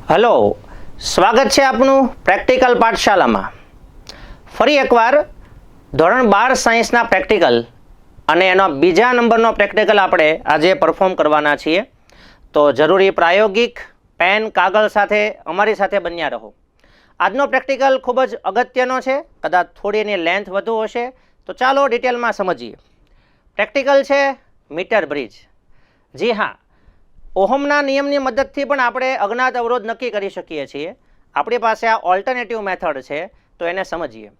Hello, સ્વાગત છે આપનું પ્રેક્ટિકલ પાઠશાલામાં. ફરી એકવાર ધોરણ 12 સાયન્સના પ્રેક્ટિકલ અને એનો બીજા નંબરનો પ્રેક્ટિકલ આપણે આજે પરફોર્મ કરવાના છીએ. તો જરૂરી પ્રાયોગિક પેન કાગળ સાથે અમારી સાથે બન્યા રહો. આજનો પ્રેક્ટિકલ ખૂબ જ અગત્યનો છે, કદાચ થોડી એની લેન્થ વધુ હશે, તો ચાલો ડિટેલમાં સમજીએ. પ્રેક્ટિકલ છે મીટર બ્રિજ. જી હા, ઓહમના નિયમની મદદથી પણ આપણે અજ્ઞાત અવરોધ નક્કી કરી શકીએ છીએ. આપણી પાસે આ ઓલ્ટરનેટિવ મેથડ છે, તો એને સમજીએ.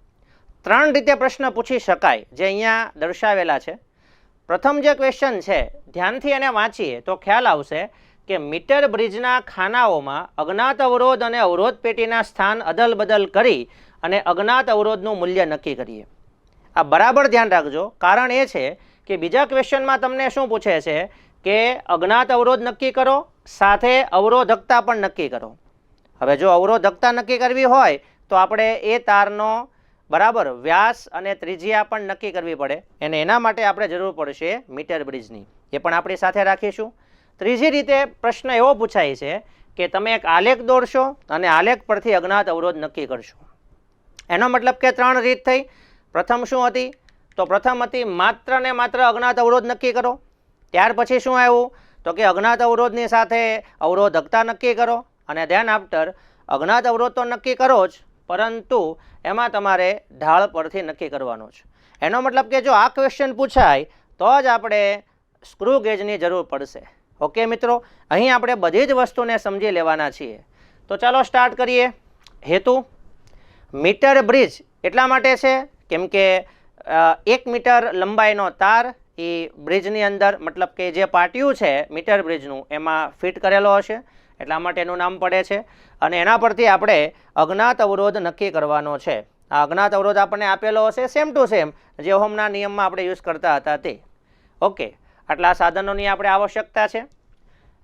3 રીતે પ્રશ્ન પૂછી શકાય, જે અહીંયા દર્શાવેલા છે. પ્રથમ જે ક્વેશ્ચન છે, ધ્યાનથી એને વાંચીએ તો ખ્યાલ આવશે કે મીટર બ્રિજના ખાનાઓમાં અજ્ઞાત અવરોધ અને અવરોધ પેટીના સ્થાન અદલ બદલ કરી અને અજ્ઞાત અવરોધનું મૂલ્ય નક્કી કરીએ. આ બરાબર ધ્યાન રાખજો, કારણ એ છે કે બીજા ક્વેશ્ચનમાં તમને શું પૂછે છે કે અજ્ઞાત અવરોધ નક્કી કરો, સાથે અવરોધકતા પણ નક્કી કરો. હવે જો અવરોધકતા નક્કી કરવી હોય તો આપણે એ તારનો બરાબર વ્યાસ અને ત્રિજ્યા પણ નક્કી કરવી પડે, અને એના માટે આપણે જરૂર પડશે મીટર બ્રિજની. એ પણ આપણી સાથે રાખીશું. ત્રીજી રીતે પ્રશ્ન એવો પૂછાય છે કે તમે એક આલેખ દોરશો અને આલેખ પરથી અજ્ઞાત અવરોધ નક્કી કરશો. એનો મતલબ કે 3 રીત થઈ. પ્રથમ શું હતી? તો પ્રથમ હતી માત્ર ને માત્ર અજ્ઞાત અવરોધ નક્કી કરો. ત્યાર પછી શું આવ્યું? તો કે અજ્ઞાત અવરોધની સાથે અવરોધકતા નક્કી કરો, અને ધ્યાન આફ્ટર અજ્ઞાત અવરોધ તો નક્કી કરો જ, પરંતુ એમાં તમારે ઢાળ પરથી નક્કી કરવાનો છે. એનો મતલબ કે જો આ ક્વેશ્ચન પૂછાય તો જ આપણે સ્ક્રૂ ગેજની જરૂર પડશે. ઓકે મિત્રો, અહીં આપણે બધી જ વસ્તુને સમજી લેવાના છીએ. તો ચાલો સ્ટાર્ટ કરીએ. હેતુ મીટર બ્રિજ એટલા માટે છે કેમ કે 1 મીટર લંબાઈનો તાર એ બ્રિજની અંદર, મતલબ કે જે પાટિયું છે મીટર બ્રિજનું, એમાં ફિટ કરેલો હશે, એટલા માટે એનું નામ પડે છે. અને એના પરથી આપણે અજ્ઞાત અવરોધ નક્કી કરવાનો છે. આ અજ્ઞાત અવરોધ આપણને આપેલો હશે સેમ ટુ સેમ જે ઓહમના નિયમમાં આપણે યુઝ કરતા હતા તે. ઓકે, આટલા સાધનોની આપણે આવશ્યકતા છે.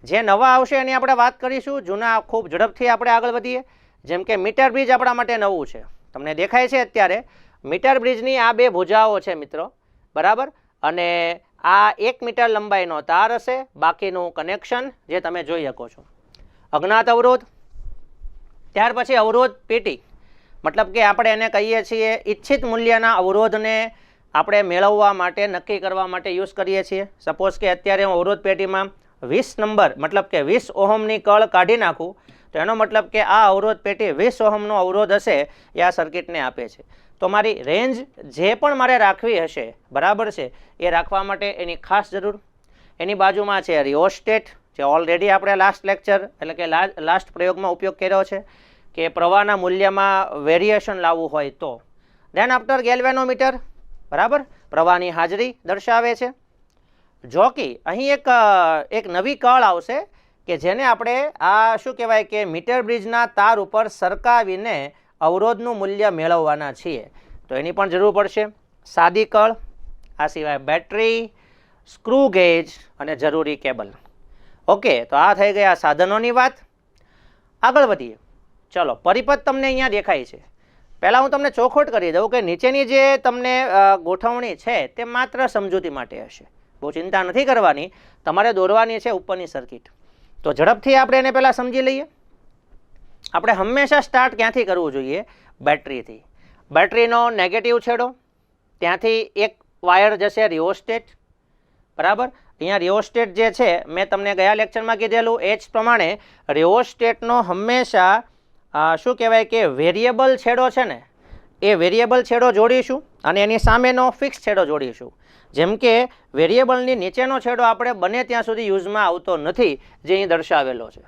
જે નવા આવશે એની આપણે વાત કરીશું, જૂના ખૂબ ઝડપથી આપણે આગળ વધીએ. જેમ કે મીટર બ્રિજ આપણા માટે નવું છે. તમને દેખાય છે અત્યારે મીટર બ્રિજની આ 2 ભુજાઓ છે મિત્રો, બરાબર. અને આ 1 મીટર લંબાઈનો તાર હશે, બાકીનું કનેક્શન જે તમે જોઈ શકો છો. અજ્ઞાત અવરોધ, ત્યાર પછી અવરોધ પેટી, મતલબ કે આપણે એને કહીએ છીએ ઈચ્છિત મૂલ્યના અવરોધને આપણે મેળવવા માટે, નક્કી કરવા માટે યુઝ કરીએ છીએ. સપોઝ કે અત્યારે હું અવરોધ પેટીમાં 20 નંબર, મતલબ કે 20 ઓહમની કળ કાઢી નાખું, તો એનો મતલબ કે આ અવરોધ પેટી 20 ઓહમનો અવરોધ હશે એ આ સર્કિટને આપે છે. તો મારી રેન્જ જે પણ મારે રાખવી હશે, બરાબર છે, એ રાખવા માટે એની ખાસ જરૂર. એની બાજુમાં છે રિઓસ્ટેટ, જે ઓલરેડી આપણે લાસ્ટ લેક્ચર એટલે કે લાસ્ટ પ્રયોગમાં ઉપયોગ કર્યો છે કે પ્રવાહના મૂલ્યમાં વેરિએશન લાવવું હોય તો. ધેન આફ્ટર ગેલ્વેનોમીટર, બરાબર, પ્રવાહની હાજરી દર્શાવે છે. જોકી અહીં એક નવી કળ આવશે કે જેને આપણે આ શું કહેવાય કે મીટર બ્રિજના તાર ઉપર સરકાવીને અવરોધનું મૂલ્ય મેળવવાના છીએ, તો એની પણ જરૂર પડશે. સાદી કળ, આ સિવાય બેટરી, સ્ક્રૂ ગેજ અને જરૂરી કેબલ. ઓકે, તો આ થઈ ગયા સાધનોની વાત. આગળ વધીએ. ચલો, પરિપથ તમને અહીંયા દેખાય છે. પહેલાં હું તમને ચોખવટ કરી દઉં કે નીચેની જે તમને ગોઠવણી છે તે માત્ર સમજૂતી માટે હશે, બહુ ચિંતા નથી કરવાની. તમારે દોરવાની છે ઉપરની સર્કિટ. તો ઝડપથી આપણે એને પહેલાં સમજી લઈએ. આપણે હંમેશા સ્ટાર્ટ ક્યાંથી કરવું જોઈએ? બેટરીથી. બેટરીનો નેગેટિવ છેડો, ત્યાંથી એક વાયર જશે રિઓસ્ટેટ, બરાબર. અહીંયા રિઓસ્ટેટ જે છે મેં તમને ગયા લેક્ચરમાં કીધેલું એ જ પ્રમાણે રિઓસ્ટેટનો હંમેશા શું કહેવાય કે વેરિયેબલ છેડો છે ને, એ વેરિયેબલ છેડો જોડીશું અને એની સામેનો ફિક્સ છેડો જોડીશું. જેમ કે વેરિયેબલની નીચેનો છેડો આપણે બને ત્યાં સુધી યુઝમાં આવતો નથી, જે અહીં દર્શાવેલો છે.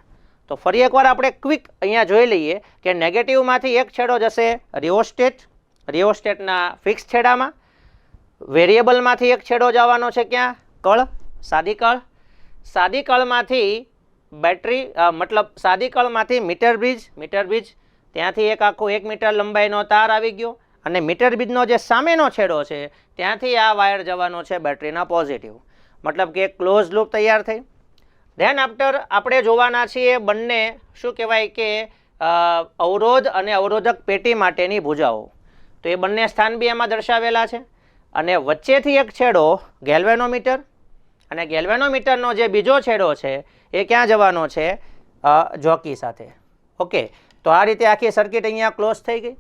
તો ફરી એકવાર આપણે ક્વિક અહીંયા જોઈ લઈએ કે નેગેટિવમાંથી એક છેડો જશે રિઓસ્ટેટ, રિઓસ્ટેટના ફિક્સ છેડામાં. વેરિયેબલમાંથી એક છેડો જવાનો છે ક્યાં? કળ, સાદી કળ. સાદી કળમાંથી બેટરી, મતલબ સાદી કળમાંથી મીટર બ્રિજ, મીટર બ્રિજ ત્યાંથી એક આખું 1 મીટર લંબાઈનો તાર આવી ગયો, અને મીટર બ્રિજનો જે સામેનો છેડો છે ત્યાંથી આ વાયર જવાનો છે બેટરીના પોઝિટિવ. મતલબ કે એક ક્લોઝ લૂપ તૈયાર થઈ. ધેન આફ્ટર આપણે જોવાના છીએ બંને શું કહેવાય કે અવરોધ અને અવરોધક પેટી માટેની ભુજાઓ. તો એ બંને સ્થાન બી એમાં દર્શાવેલા છે. અને વચ્ચેથી એક છેડો ગેલ્વેનોમીટર, અને ગેલ્વેનોમીટરનો જે બીજો છેડો છે એ ક્યાં જવાનો છે? જોકી સાથે. ઓકે, તો આ રીતે આખી સર્કિટ અહીંયા ક્લોઝ થઈ ગઈ,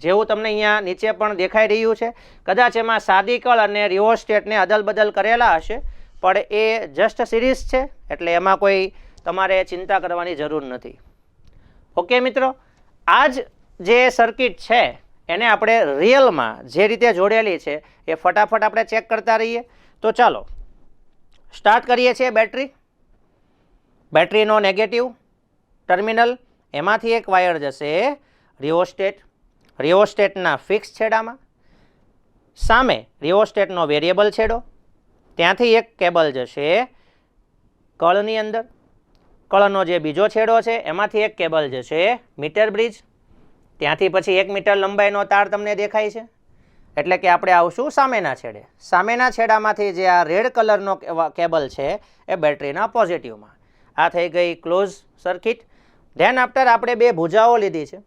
જેવું તમને અહીંયા નીચે પણ દેખાઈ રહ્યું છે. કદાચ એમાં સાદી કળ અને રિઓસ્ટેટને અદલ બદલ કરેલા હશે, પણ એ જસ્ટ સિરીઝ છે, એટલે એમાં કોઈ તમારે ચિંતા કરવાની જરૂર નથી. ઓકે મિત્રો, આ જ જે સર્કિટ છે એને આપણે રિયલમાં જે રીતે જોડેલી છે એ ફટાફટ આપણે ચેક કરતા રહીએ. તો ચાલો સ્ટાર્ટ કરીએ છીએ. બેટરીનો નેગેટિવ ટર્મિનલ, એમાંથી એક વાયર જશે રિઓસ્ટેટના ફિક્સ છેડામાં, સામે રિઓસ્ટેટનો વેરિયેબલ છેડો, ત્યાંથી એક કેબલ જશે કળની અંદર, કળનો જે બીજો છેડો છે એમાંથી એક કેબલ જશે મીટર બ્રિજ, ત્યાંથી પછી 1 મીટર લંબાઈનો તાર તમને દેખાય છે, એટલે કે આપણે આવશું સામેના છેડે. સામેના છેડામાંથી જે આ રેડ કલરનો કેબલ છે એ બેટરીના પોઝિટિવમાં. આ થઈ ગઈ ક્લોઝ સર્કિટ. ધેન આફ્ટર આપણે બે ભુજાઓ લીધી છે,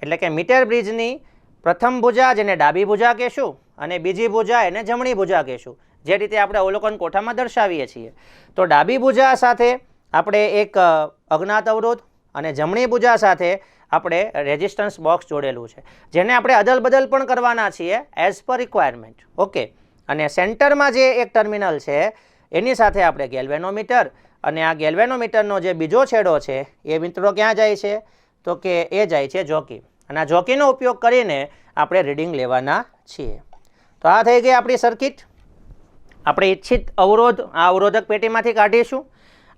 એટલે કે મીટર બ્રિજની પ્રથમ ભુજા જેને ડાબી ભુજા કહેશું અને બીજી ભુજા એને જમણી ભુજા કહેશું, જે રીતે આપણે અવલોકન કોઠામાં દર્શાવીએ છીએ. તો ડાબી ભુજા સાથે આપણે એક અજ્ઞાત અવરોધ અને જમણી ભુજા સાથે આપણે રેઝિસ્ટન્સ બોક્સ જોડેલું છે, જેને આપણે અદલ બદલ પણ કરવાના છીએ એઝ પર રિક્વાયરમેન્ટ. ઓકે, અને સેન્ટરમાં જે એક ટર્મિનલ છે એની સાથે આપણે ગેલ્વેનોમીટર, અને આ ગેલ્વેનોમીટરનો જે બીજો છેડો છે એ મિત્રો ક્યાં જાય છે? તો કે એ જાય છે જોકી, અને આ જોકીનો ઉપયોગ કરીને આપણે રીડિંગ લેવાના છીએ. તો આ થઈ ગઈ આપણી સર્કિટ. આપણે ઈચ્છિત અવરોધ આ અવરોધક પેટીમાંથી કાઢીશું,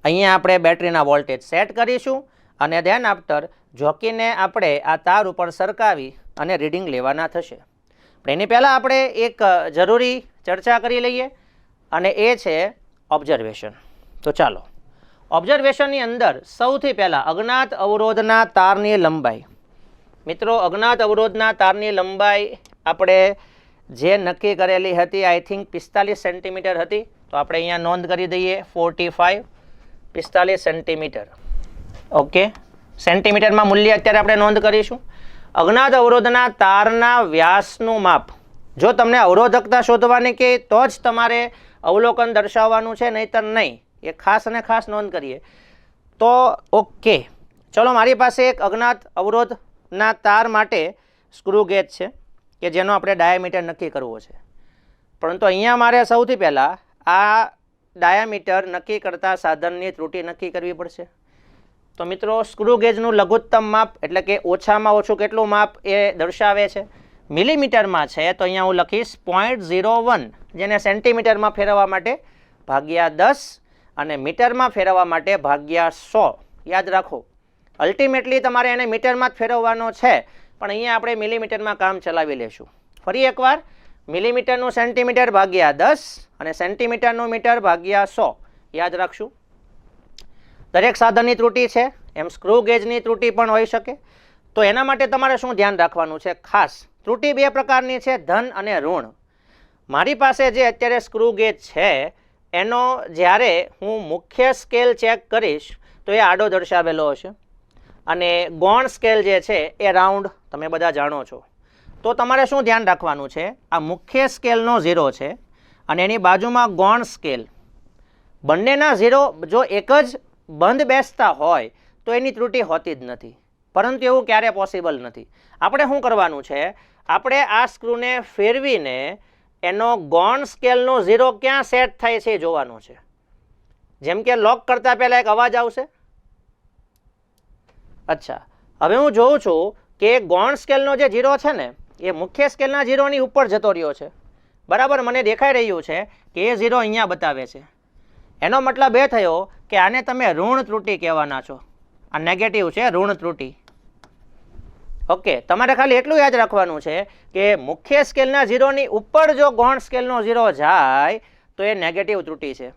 અહીંયા આપણે બેટરીના વોલ્ટેજ સેટ કરીશું, અને ધેન આફ્ટર જોકીને આપણે આ તાર ઉપર સરકાવી અને રીડિંગ લેવાના થશે. પણ એની પહેલાં આપણે એક જરૂરી ચર્ચા કરી લઈએ, અને એ છે ઓબ્ઝર્વેશન. તો ચાલો, ઓબ્ઝર્વેશનની અંદર સૌથી પહેલાં અજ્ઞાત અવરોધના તારની લંબાઈ. મિત્રો, અજ્ઞાત અવરોધના તારની લંબાઈ આપણે જે નક્કી કરેલી હતી આઈ થિંક 45 સેન્ટીમીટર હતી, તો આપણે અહીંયા નોંધ કરી દઈએ 45 સેન્ટીમીટર. ઓકે, સેન્ટીમીટરમાં મૂલ્ય અત્યારે આપણે નોંધ કરીશું. અજ્ઞાત અવરોધના તારના વ્યાસનું માપ, જો તમને અવરોધકતા શોધવાની કે તો જ તમારે અવલોકન દર્શાવવાનું છે, નહીંતર નહીં. એ ખાસ અને ખાસ નોંધ કરીએ. તો ઓકે, ચલો, મારી પાસે એક અજ્ઞાત અવરોધના તાર માટે સ્ક્રૂ ગેજ છે કે જેનો આપણે ડાયામીટર નક્કી કરવો છે, પરંતુ અહીંયા મારે સૌથી પહેલાં આ ડાયામીટર નક્કી કરતા સાધનની ત્રુટિ નક્કી કરવી પડશે. તો મિત્રો, સ્ક્રૂ ગેજનું લઘુત્તમ માપ એટલે કે ઓછામાં ઓછું કેટલું માપ એ દર્શાવે છે મિલીમીટરમાં છે, તો અહીંયા હું લખીશ 0.01, જેને સેન્ટીમીટરમાં ફેરવવા માટે ભાગ્યા 10 અને મીટરમાં ફેરવવા માટે ભાગ્યા 100. યાદ રાખો, અલ્ટિમેટલી તમારે એને મીટરમાં જ ફેરવવાનો છે, પણ અહીંયા આપણે મિલીમીટરમાં કામ ચલાવી લેશું. ફરી એકવાર, મિલીમીટરનું સેન્ટીમીટર ભાગ્યા 10 અને સેન્ટીમીટરનું મીટર ભાગ્યા 100. યાદ રાખશું. દરેક સાધનની ત્રુટિ છે, એમ સ્ક્રૂ ગેજની ત્રુટિ પણ હોઈ શકે. તો એના માટે તમારે શું ધ્યાન રાખવાનું છે? ખાસ ત્રુટિ બે પ્રકારની છે, ધન અને ઋણ. મારી પાસે જે અત્યારે સ્ક્રૂ ગેજ છે એનો જ્યારે હું મુખ્ય સ્કેલ ચેક કરીશ તો એ આડો દર્શાવેલો હશે, અને ગૌણ સ્કેલ જે છે એ રાઉન્ડ તમે બધા જાણો છો. તો તમારે શું ધ્યાન રાખવાનું છે? આ મુખ્ય સ્કેલનો 0 છે અને એની બાજુમાં ગૌણ સ્કેલ, બંનેના 0 જો એક જ બંધ બેસતા હોય તો એની ત્રુટિ હોતી જ નથી, પરંતુ એવું ક્યારે પોસિબલ નથી. આપણે શું કરવાનું છે? આપણે આ સ્ક્રૂને ફેરવીને એનો ગૌણ સ્કેલનો 0 ક્યાં સેટ થાય છે એ જોવાનું છે. જેમ કે લોક કરતા પહેલાં એક અવાજ આવશે. અચ્છા, હવે હું જોઉં છું કે ગૌણ સ્કેલનો જે 0 છે ને એ મુખ્ય સ્કેલના 0ની ઉપર જતો રહ્યો છે. બરાબર, મને દેખાઈ રહ્યું છે કે એ 0 અહીંયા બતાવે છે. એનો મતલબ એ થયો કે આને તમે ઋણ ત્રુટિ કહેવાના છો. આ નેગેટિવ છે, ઋણ ત્રુટિ. ઓકે, તમારે ખાલી એટલું યાદ રાખવાનું છે કે મુખ્ય સ્કેલના 0ની ઉપર જો ગૌણ સ્કેલનો 0 જાય તો એ નેગેટિવ ત્રુટિ છે.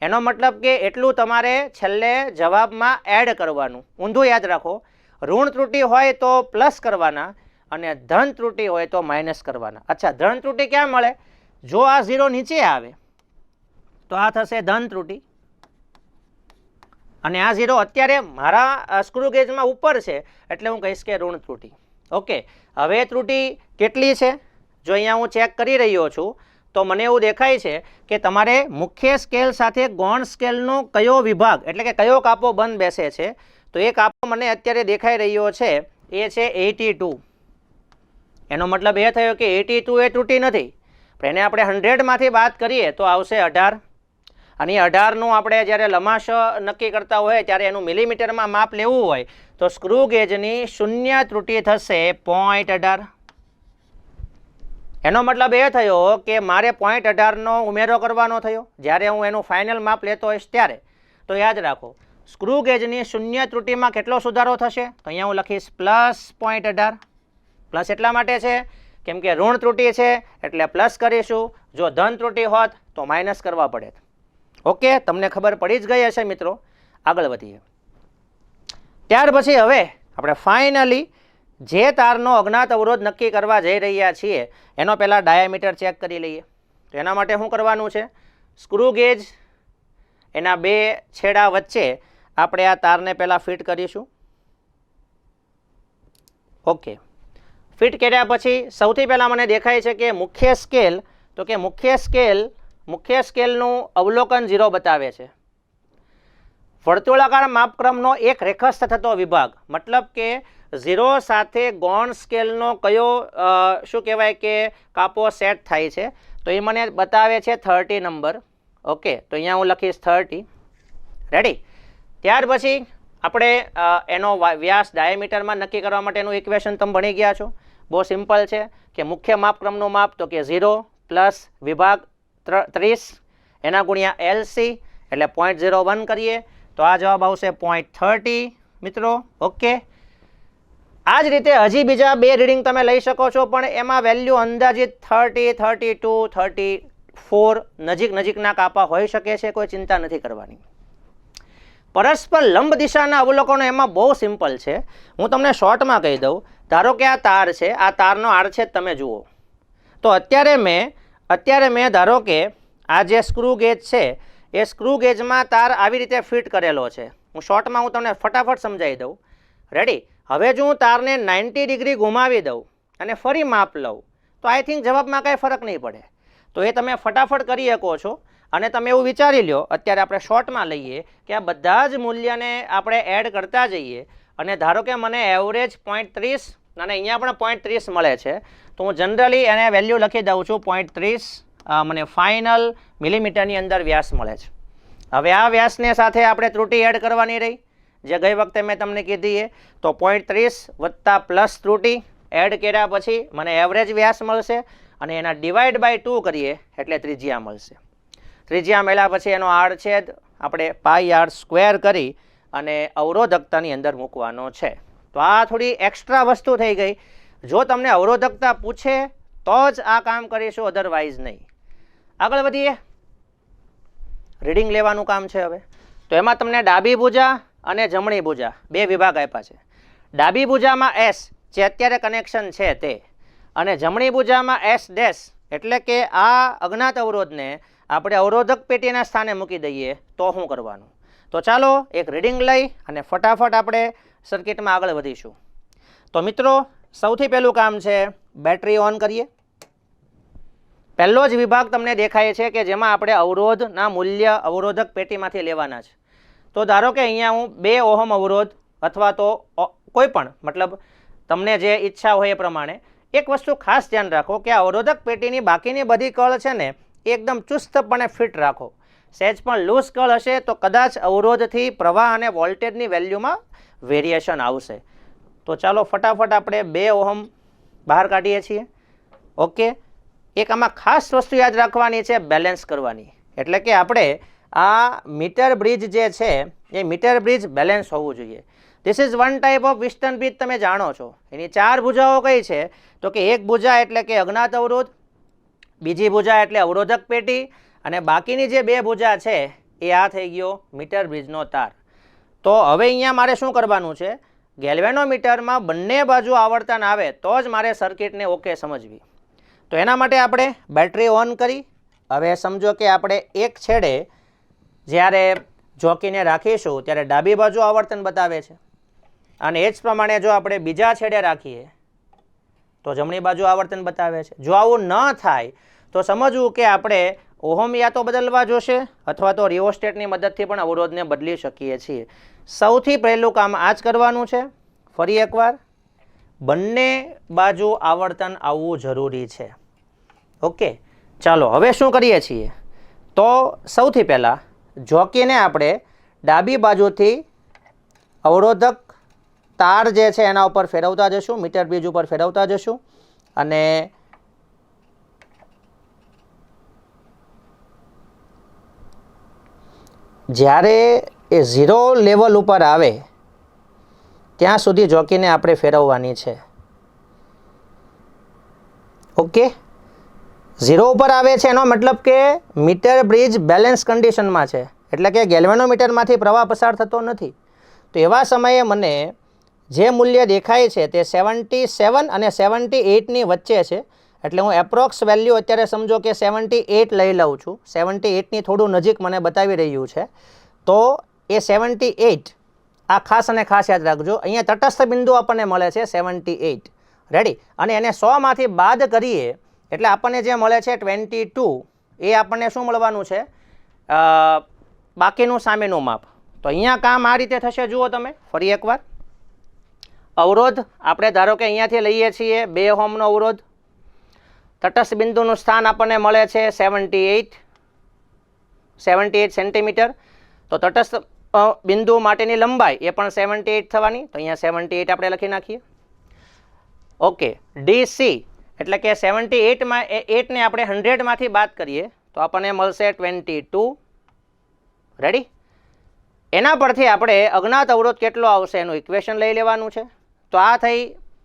એનો મતલબ કે એટલું તમારે છેલ્લે જવાબમાં એડ કરવાનું. ઊંધું યાદ રાખો, ઋણ ત્રુટિ હોય તો પ્લસ કરવાના અને ધન ત્રુટિ હોય તો માઇનસ કરવાના. અચ્છા, ધન ત્રુટિ ક્યાં મળે? જો આ 0 નીચે આવે તો આ થશે ધન ત્રુટિ, અને આ 0 અત્યારે મારા સ્ક્રૂ ગેજમાં ઉપર છે એટલે હું કહીશ કે ઋણ ત્રુટિ. ઓકે, હવે ત્રુટિ કેટલી છે? જો અહીંયા હું ચેક કરી રહ્યો છું તો મને એવું દેખાય છે કે તમારે મુખ્ય સ્કેલ સાથે ગૌણ સ્કેલનો કયો વિભાગ એટલે કે કયો કાપો બંધ બેસે છે, તો એ કાપો મને અત્યારે દેખાઈ રહ્યો છે એ છે 82. એનો મતલબ એ થયો કે 82 એ તૂટી નથી, પણ એને આપણે 100માંથી બાદ કરીએ તો આવશે 18. અને 18નું આપણે જ્યારે લંબાશ નક્કી કરતા હોય ત્યારે એનું મિલીમીટરમાં માપ લેવું હોય તો સ્ક્રૂ ગેજની શૂન્ય ત્રુટિ થશે 0.18. એનો મતલબ એ થયો કે મારે 0.18નો ઉમેરો કરવાનો થયો જ્યારે હું એનું ફાઇનલ માપ લેતો હોઈશ ત્યારે. તો યાદ રાખો સ્ક્રૂ ગેજની શૂન્ય ત્રુટિમાં કેટલો સુધારો થશે? તો અહીંયા હું લખીશ પ્લસ 0.18. પ્લસ એટલા માટે છે કેમ કે ઋણ ત્રુટિ છે એટલે પ્લસ કરીશું, જો ધન ત્રુટિ હોત તો માઇનસ કરવા પડે. ઓકે, તમને ખબર પડી જ ગઈ હશે મિત્રો. આગળ વધીએ. ત્યાર પછી હવે આપણે ફાઇનલી જે તારનો અજ્ઞાત અવરોધ નક્કી કરવા જઈ રહ્યા છીએ એનો પહેલાં ડાયામીટર ચેક કરી લઈએ. તો એના માટે શું કરવાનું છે? સ્ક્રૂ ગેજ એના બે છેડા વચ્ચે આપણે આ તારને પહેલાં ફિટ કરીશું. ઓકે, ફિટ કર્યા પછી સૌથી પહેલાં મને દેખાય છે કે મુખ્ય સ્કેલ, તો કે મુખ્ય સ્કેલનું અવલોકન 0 બતાવે છે. વર્તુળાકાર માપક્રમનો એક રેખસ્થ થતો વિભાગ, મતલબ કે 0 સાથે ગૌણ સ્કેલનો કયો શું કહેવાય કે કાપો સેટ થાય છે તો એ મને બતાવે છે 30 નંબર. ઓકે, તો અહીંયા હું લખીશ 30. રેડી? ત્યાર પછી આપણે એનો વ્યાસ ડાયામીટરમાં નક્કી કરવા માટેનું ઇક્વેશન તમે ભણી ગયા છો. બહુ સિમ્પલ છે કે મુખ્ય માપક્રમનું માપ તો કે 0 પ્લસ વિભાગ 30 એના ગુણ્યા LC એટલે 0.01 કરીએ તો આ જવાબ આવશે 0.30 મિત્રો. ઓકે, આ જ રીતે હજી બીજા બે રીડિંગ તમે લઈ શકો છો, પણ એમાં વેલ્યુ અંદાજિત 30, 32, 34 નજીકના કાપા હોઈ શકે છે, કોઈ ચિંતા નથી કરવાની. પરસ્પર લંબ દિશાના અવલોકનો એમાં બહુ સિમ્પલ છે. હું તમને શોર્ટમાં કહી દઉં. ધારો કે આ તાર છે, આ તારનો આડછેદ તમે જુઓ. તો અત્યારે મેં ધારો કે આ જે સ્ક્રૂ ગેજ છે એ સ્ક્રૂ ગેજમાં તાર આવી રીતે ફિટ કરેલો છે. હું શોર્ટમાં હું તમને ફટાફટ સમજાવી દઉં. રેડી? હવે જો હું તારને 90 ડિગ્રી ઘુમાવી દઉં અને ફરી માપ લઉં તો આઈ થિંક જવાબમાં કાંઈ ફરક નહીં પડે. તો એ તમે ફટાફટ કરી શકો છો. અને તમે એવું વિચારી લો, અત્યારે આપણે શોર્ટમાં લઈએ કે આ બધા જ મૂલ્યને આપણે એડ કરતા જઈએ અને ધારો કે મને એવરેજ 0.30 અને અહીંયા પણ 0.30 મળે છે તો હું જનરલી એને વેલ્યુ લખી દઉં છું 0.30. મને ફાઇનલ મિલીમીટરની અંદર વ્યાસ મળે છે. હવે આ વ્યાસને સાથે આપણે ત્રુટિ એડ કરવાની રહી જે ગઈ વખતે મેં તમને કીધી. તો 0.30 વત્તા પ્લસ ત્રુટિ એડ કર્યા પછી મને એવરેજ વ્યાસ મળશે અને એના ડિવાઈડ બાય 2 કરીએ એટલે ત્રિજ્યા મળશે. ત્રિજ્યા મળ્યા પછી એનો આડછેદ આપણે πr² કરી અને અવરોધકતાની અંદર મૂકવાનો છે. તો આ થોડી એક્સ્ટ્રા વસ્તુ થઈ ગઈ. જો તમને અવરોધકતા પૂછે તો જ આ કામ કરીશું, અધરવાઇઝ નહીં. આગળ વધીએ. રીડિંગ લેવાનું કામ છે હવે. તો એમાં તમને ડાબી ભુજા અને જમણી ભુજા બે વિભાગ આપ્યા છે. ડાબી ભુજામાં S જે અત્યારે કનેક્શન છે તે, અને જમણી ભુજામાં S' એટલે કે આ અજ્ઞાત અવરોધને આપણે અવરોધક પેટીના સ્થાને મૂકી દઈએ તો શું કરવાનું. તો ચાલો એક રીડિંગ લઈ અને ફટાફટ આપણે સર્કિટમાં આગળ વધીશું. તો મિત્રો સૌથી પહેલું કામ છે બેટરી ઓન કરીએ. પહેલો જ વિભાગ તમને દેખાય છે કે જેમાં આપણે અવરોધના મૂલ્ય અવરોધક પેટીમાંથી લેવાના છે. તો ધારો કે અહીંયા હું 2 ઓહમ અવરોધ અથવા તો કોઈ પણ, મતલબ તમને જે ઈચ્છા હોય એ પ્રમાણે. એક વસ્તુ ખાસ ધ્યાન રાખો કે આ અવરોધક પેટીની બાકીની બધી કળ છે ને એકદમ ચુસ્તપણે ફિટ રાખો. સહેજ પણ લૂઝ કળ હશે તો કદાચ અવરોધથી પ્રવાહ અને વોલ્ટેજની વેલ્યુમાં વેરિએશન આવશે. તો ચાલો ફટાફટ આપણે 2 ઓહમ બહાર કાઢીએ છીએ. ઓકે, એક આમાં ખાસ વસ્તુ યાદ રાખવાની છે, બેલેન્સ કરવાની. એટલે કે આપણે આ મીટર બ્રિજ જે છે એ મીટર બ્રિજ બેલેન્સ હોવું જોઈએ. This is one type of Wiston bridge. તમે જાણો છો એની 4 ભુજાઓ કઈ છે તો કે એક ભુજા એટલે કે અજ્ઞાત અવરોધ, બીજી ભુજા એટલે અવરોધક પેટી, અને બાકીની જે 2 ભુજા છે એ આ થઈ ગયો મીટર બ્રિજનો તાર. તો હવે અહીંયા મારે શું કરવાનું છે, ગેલ્વેનોમીટરમાં બંને બાજુ આવર્તન આવે તો જ મારે સર્કિટને ઓકે સમજવી. તો એના માટે આપણે બેટરી ઓન કરી. હવે સમજો કે આપણે એક છેડે જ્યારે જોકીને રાખીશું ત્યારે ડાબી બાજુ આવર્તન બતાવે છે અને એ જ પ્રમાણે જો આપણે બીજા છેડે રાખીએ તો જમણી બાજુ આવર્તન બતાવે છે. જો આવું ન થાય તો સમજવું કે આપણે ઓહમ યા તો બદલવા જોશે અથવા તો રિઓસ્ટેટની મદદથી પણ અવરોધને બદલી શકીએ છીએ. સૌથી પહેલું કામ આ જ કરવાનું છે. ફરી એકવાર, બંને બાજુ આવર્તન આવવું જરૂરી છે. ઓકે, ચાલો હવે શું કરીએ છીએ તો સૌથી પહેલાં જોકીને આપણે ડાબી બાજુથી અવરોધક તાર જે છે એના ઉપર ફેરવતા જશું, મીટર બ્રિજ ઉપર ફેરવતા જશું અને જ્યારે એ 0 લેવલ ઉપર આવે ત્યાં સુધી જોકીને આપણે ફેરવવાની છે. ઓકે, 0 ઉપર આવે છે એનો મતલબ કે મીટર બ્રિજ બેલેન્સ કન્ડિશનમાં છે, એટલે કે ગેલ્વેનોમીટરમાંથી પ્રવાહ પસાર થતો નથી. તો એવા સમયે મને જે મૂલ્ય દેખાય છે તે 77 અને 78ની વચ્ચે છે, એટલે હું એપ્રોક્સ વેલ્યુ અત્યારે સમજો કે 78 લઈ લઉં છું. 78ની થોડું નજીક મને બતાવી રહ્યું છે. તો એ 78 આ ખાસ અને ખાસ યાદ રાખજો. અહીંયા તટસ્થ બિંદુ આપણને મળે છે 78, રેડી. અને એને 100માંથી બાદ કરીએ એટલે આપણને જે મળે છે 22, એ આપણને શું મળવાનું છે? બાકીનું સામેનું માપ. તો અહીંયા કામ આ રીતે થશે. જુઓ તમે ફરી એકવાર, અવરોધ આપણે ધારો કે અહીંયાથી લઈએ છીએ 2 ઓહમનો અવરોધ. તટસ્થ બિંદુનું સ્થાન આપણને મળે છે 78 સેન્ટીમીટર. તો તટસ્થ બિંદુ માટેની લંબાઈ એ પણ 78 થવાની. તો અહીંયા 78 આપણે લખી નાખીએ. ઓકે, ડીસી એટલે કે 78ને આપણે 100માંથી બાદ કરીએ તો આપણને મળશે 22, રેડી. એના પરથી આપણે અજ્ઞાત અવરોધ કેટલો આવશે એનું ઇક્વેશન લઈ લેવાનું છે. તો આ થઈ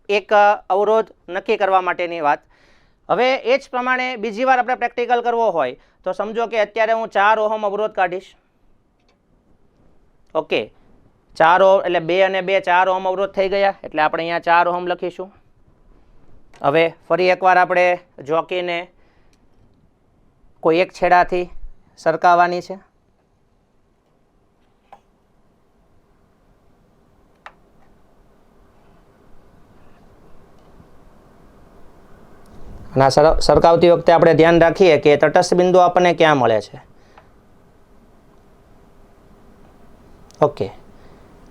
એક અવરોધ નક્કી કરવા માટેની વાત. હવે એ જ પ્રમાણે બીજી વાર આપણે પ્રેક્ટિકલ કરવો હોય તો સમજો કે અત્યારે હું 4 ઓહમ અવરોધ કાઢીશ. ઓકે, 4 ઓહમ એટલે 2 અને 2 4 ઓહમ અવરોધ થઈ ગયા, એટલે આપણે અહીંયા 4 ઓહમ લખીશું. હવે ફરી એકવાર આપણે જોકીને કોઈ એક છેડાથી સરકાવવાની છે. અને આ સરકાવતી વખતે આપણે ધ્યાન રાખીએ કે તટસ્થ બિંદુ આપણને ક્યાં મળે છે. ઓકે,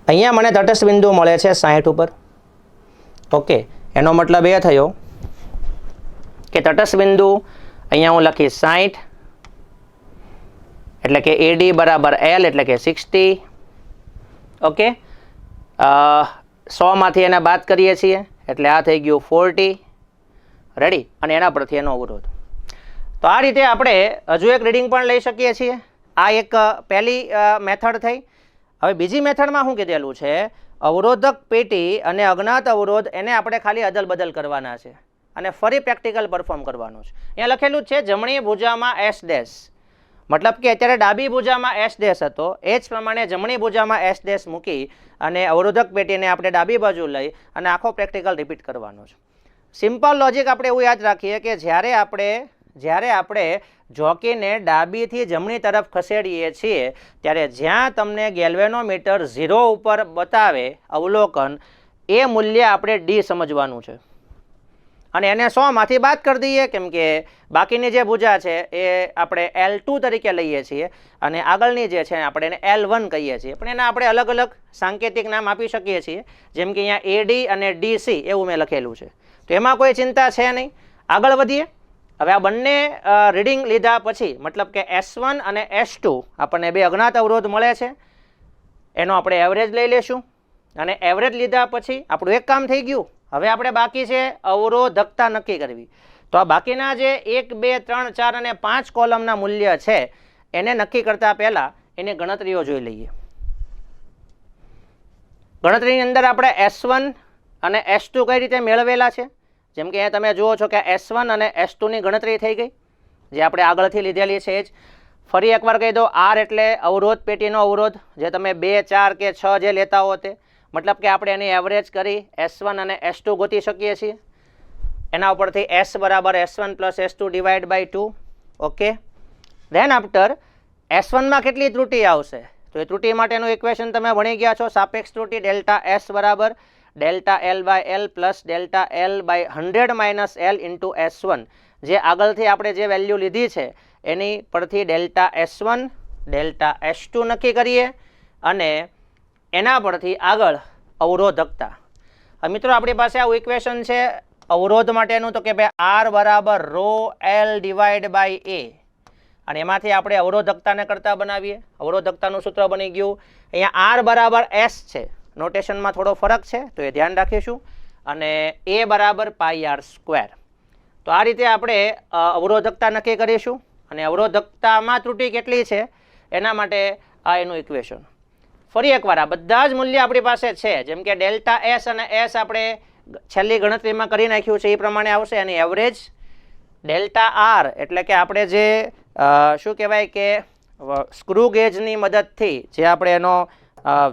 અહીંયા મને તટસ્થ બિંદુ મળે છે 60 ઉપર. ઓકે, એનો મતલબ એ થયો કે તટસ્થ બિંદુ અહીંયા હું લખીશ 60, એટલે કે AD બરાબર L એટલે કે 60. ઓકે, 100માંથી એને બાદ કરીએ છીએ એટલે આ થઈ ગયું 40, રેડી. અને એના પરથી એનો અવરોધ. તો આ રીતે આપણે હજુ એક રીડિંગ પણ લઈ શકીએ છીએ. આ એક પહેલી મેથડ થઈ. હવે બીજી મેથડમાં શું કીધેલું છે? અવરોધક પેટી અને અજ્ઞાત અવરોધ એને આપણે ખાલી અદલ બદલ કરવાના છે અને ફરી પ્રેક્ટિકલ પરફોર્મ કરવાનું છે. અહીંયા લખેલું છે જમણી ભુજામાં S ડેશ, મતલબ કે અત્યારે ડાબી ભુજામાં S ડેશ હતો, એ જ પ્રમાણે જમણી ભુજામાં S ડેશ મૂકી અને અવરોધક પેટીને આપણે ડાબી બાજુ લઈ અને આખો પ્રેક્ટિકલ રિપીટ કરવાનો છે. સિમ્પલ લોજિક આપણે એવું યાદ રાખીએ કે જ્યારે આપણે જોકીને ડાબીથી જમણી તરફ ખસેડીએ છીએ ત્યારે જ્યાં તમને ગેલ્વેનોમીટર 0 ઉપર બતાવે અવલોકન, એ મૂલ્ય આપણે D સમજવાનું છે અને એને 100માંથી બાદ કરી દઈએ, કેમ કે બાકીની જે ભુજા છે એ આપણે L2 તરીકે લઈએ છીએ અને આગળની જે છે આપણે એને L1 કહીએ છીએ, પણ એના આપણે અલગ અલગ સાંકેતિક નામ આપી શકીએ છીએ, જેમ કે અહીંયા AD અને DC એવું મેં લખેલું છે. તો એમાં કોઈ ચિંતા છે નહીં. આગળ વધીએ. હવે આ બંને રીડિંગ લીધા પછી મતલબ કે S1 અને S2 આપણને 2 અજ્ઞાત અવરોધ મળે છે, એનો આપણે એવરેજ લઈ લેશું અને એવરેજ લીધા પછી આપણું એક કામ થઈ ગયું. હવે આપણે બાકી છે અવરોધકતા નક્કી કરવી. તો આ બાકીના જે 1, 2, 3, 4 અને 5 કોલમના મૂલ્ય છે એને નક્કી કરતા પહેલા એની ગણતરીઓ જોઈ લઈએ. ગણતરીની અંદર આપણે S1 અને S2 કઈ રીતે મેળવેલા છે, જેમ કે અહીંયા તમે જુઓ છો કે S1 અને S2ની ગણતરી થઈ ગઈ, જે આપણે આગળથી લીધેલી છે. જ ફરી એકવાર કહી દો, R એટલે અવરોધ પેટીનો અવરોધ, જે તમે 2, 4 કે 6 જે લેતા હો તે, મતલબ કે આપણે એની એવરેજ કરી S1 અને S2 ગોતી શકીએ છીએ. એના ઉપરથી S બરાબર S1 plus S2 divide by 2. Okay, then after S1માં કેટલી ત્રુટિ આવશે તો એ ત્રુટિ માટેનું ઇક્વેશન તમે ભણી ગયા છો. સાપેક્ષ ત્રુટિ ડેલ્ટા S બરાબર delta L by L plus delta L by 100 minus L into S1, જે આગળથી આપણે જે વેલ્યુ લીધી છે એની પરથી ડેલ્ટા S1 ડેલ્ટા S2 નક્કી કરીએ અને એના પરથી આગળ અવરોધકતા. હવે મિત્રો આપણી પાસે આવું ઇક્વેશન છે અવરોધ માટેનું, તો કે ભાઈ આર બરાબર રો એલ ડિવાઈડ બાય એ, અને એમાંથી આપણે અવરોધકતાને કરતા બનાવીએ. અવરોધકતાનું સૂત્ર બની ગયું અહીંયા આર બરાબર એસ છે, નોટેશનમાં થોડો ફરક છે તો એ ધ્યાન રાખીશું, અને એ બરાબર પાઈ આર સ્ક્વેર. તો આ રીતે આપણે અવરોધકતા નક્કી કરીશું, અને અવરોધકતામાં ત્રુટિ કેટલી છે એના માટે આ એનું ઇક્વેશન. ફરી એકવાર આ બધા જ મૂલ્ય આપણી પાસે છે, જેમ કે ડેલ્ટા એસ અને એસ આપણે છેલ્લી ગણતરીમાં કરી નાખ્યું છે એ પ્રમાણે આવશે, અને એવરેજ ડેલ્ટા આર એટલે કે આપણે જે શું કહેવાય કે સ્ક્રૂ ગેજની મદદથી જે આપણે એનો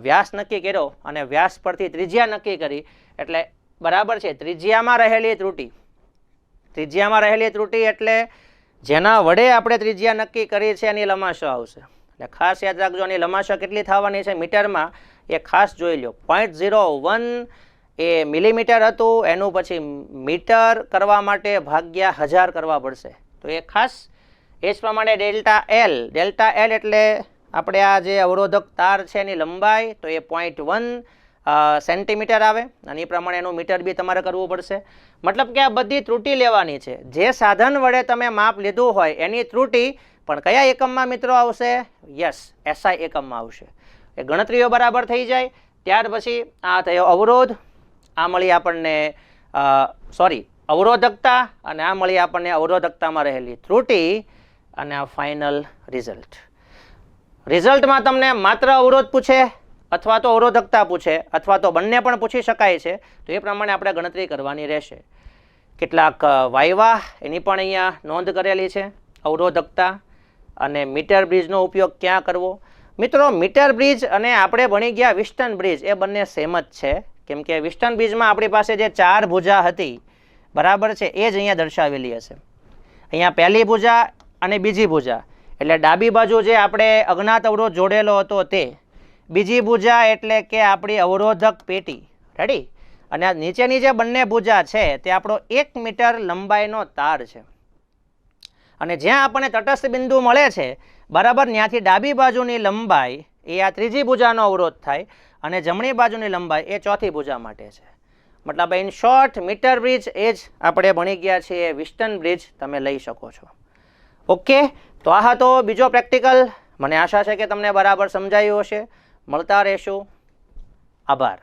વ્યાસ નક્કી કર્યો અને વ્યાસ પરથી ત્રિજ્યા નક્કી કરી, એટલે બરાબર છે ત્રિજ્યામાં રહેલી ત્રુટિ. ત્રિજ્યામાં રહેલી ત્રુટિ એટલે જેના વડે આપણે ત્રિજ્યા નક્કી કરી છે એની લંબાશો આવશે. એટલે ખાસ યાદ રાખજો, એની લંબાશો કેટલી થવાની છે મીટરમાં એ ખાસ જોઈ લો. 0.01 એ મિલીમીટર હતું, એનું પછી મીટર કરવા માટે ભાગ્યા 1000 કરવા પડશે. તો એ ખાસ એ જ પ્રમાણે ડેલ્ટા એલ એટલે આપણે આ જે અવરોધક તાર છે એની લંબાઈ તો એ 0.1 સેન્ટીમીટર આવે, અને એ પ્રમાણે એનું મીટર બી તમારે કરવું પડશે. મતલબ કે આ બધી ત્રુટિ લેવાની છે. જે સાધન વડે તમે માપ લીધું હોય એની ત્રુટિ પણ કયા એકમમાં મિત્રો આવશે? યસ, એસઆઈ એકમમાં આવશે. એ ગણતરીઓ બરાબર થઈ જાય ત્યાર પછી આ થયો અવરોધ, આ મળી આપણને અવરોધકતા, અને આ મળી આપણને અવરોધકતામાં રહેલી ત્રુટિ, અને આ ફાઇનલ રિઝલ્ટ. રિઝલ્ટમાં તમને માત્ર અવરોધ પૂછે અથવા તો અવરોધકતા પૂછે અથવા તો બંને પણ પૂછી શકાય છે, તો એ પ્રમાણે આપણે ગણતરી કરવાની રહેશે. કેટલાક વાયવા એની પણ અહીંયા નોંધ કરેલી છે, અવરોધકતા અને મીટર બ્રિજનો ઉપયોગ ક્યાં કરવો. મિત્રો મીટર બ્રિજ અને આપણે ભણી ગયા વિસ્ટન બ્રિજ એ બંને સેમ જ છે, કેમ કે વિસ્ટન બ્રિજમાં આપણી પાસે જે 4 ભુજા હતી બરાબર છે એ જ અહીંયા દર્શાવેલી હશે. અહીંયા પહેલી ભુજા અને બીજી ભુજા એટલે ડાબી બાજુ જે આપણે અજ્ઞાત અવરોધ જોડેલો હતો તે, બીજી ભુજા એટલે કે આપણી અવરોધક પેટી. રેડી? અને આ નીચેની જે બંને ભુજા છે તે આપણો 1 મીટર લંબાઈનો તાર છે, અને જ્યાં આપણને તટસ્થ બિંદુ મળે છે બરાબર ત્યાંથી ડાબી બાજુની લંબાઈ એ આ ત્રીજી ભુજાનો અવરોધ થાય, અને જમણી બાજુની લંબાઈ એ ચોથી ભુજા માટે છે. મતલબ ઇન શોર્ટ મીટર બ્રિજ એ જ આપણે ભણી ગયા છીએ, વિસ્ટન બ્રિજ તમે લઈ શકો છો. ઓકે, તો આ હતો બીજો પ્રેક્ટિકલ. મને આશા છે કે તમને બરાબર સમજાયું હશે. મળતા રહેશું. આભાર.